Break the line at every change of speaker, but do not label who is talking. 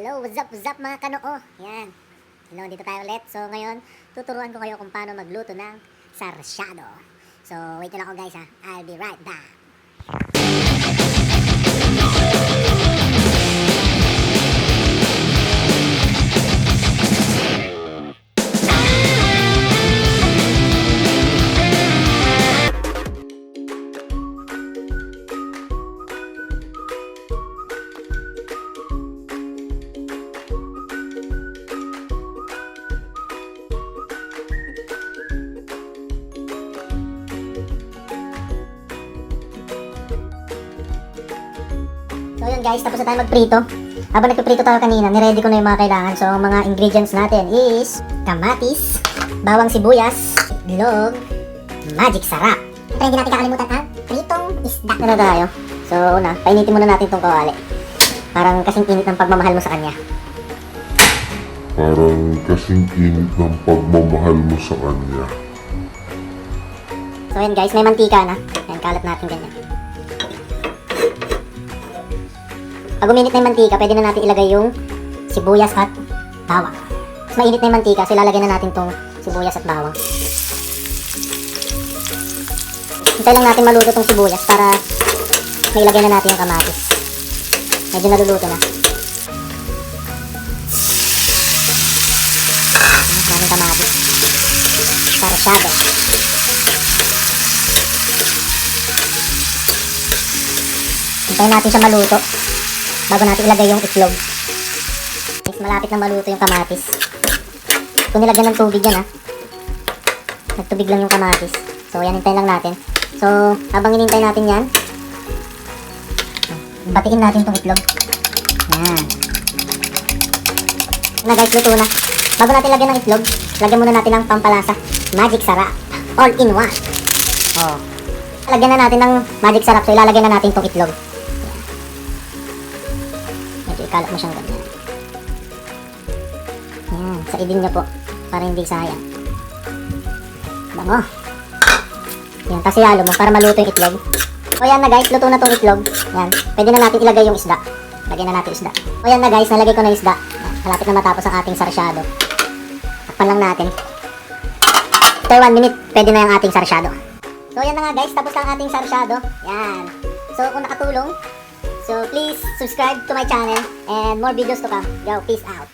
Hello, what's up mga kanoo? Yan. Hello, dito tayo ulit. So ngayon, tuturuan ko kayo kung paano magluto ng sarsyado. So wait lang ako guys ha. I'll be right back. So yun guys, tapos na tayo magprito. Habang nagpiprito tayo kanina, niready ko na yung mga kailangan. So ang mga ingredients natin is kamatis, bawang sibuyas, itlog, magic sarap. Siyempre hindi natin kakalimutan ang pritong isda. Ano tayo? So una, painitin muna natin tong kawali. Parang kasing init ng pagmamahal mo sa kanya.
Parang kasing init ng pagmamahal mo sa kanya.
So yun guys, may mantika na. Ayan, kalat natin ganyan. Pag uminit na yung mantika, pwede na natin ilagay yung sibuyas at bawang. Mas mainit na yung mantika, so ilalagay na natin tong sibuyas at bawang. Hintay lang natin maluto tong sibuyas para mailagay na natin yung kamatis. Medyo naluluto na. Maraming kamatis. Sarsyado. Hintayin natin siya maluto bago natin ilagay yung itlog. Guys, malapit na maluto yung kamatis. Kung nilagyan ng tubig yan ha. Nagtubig lang yung kamatis. So yan, hintayin lang natin. So habang hinintay natin yan, batiin natin tong itlog. Yan. Na guys, luto na. Bago natin lagyan ng itlog, lagyan muna natin ng pampalasa. Magic sarap. All in one. Oh. Lagyan na natin ng magic sarap. So ilalagay na natin tong itlog. Ikalat mo siyang ganyan. Yan, saidin niyo po para hindi sayang. Bango. Yan, tapos ihalo mo para maluto yung itlog. O yan na guys, luto na tong itlog. Yan, pwede na natin ilagay yung isda. Lagyan na natin isda. O yan na guys, nalagay ko na isda. Yan, malapit na matapos ang ating sarsyado. Takpan lang natin. After 1 minute, pwede na yung ating sarsyado. So yan na nga guys, tapos ang ating sarsyado. Yan. So kung nakatulong, so please subscribe to my channel and more videos to come. Go, peace out.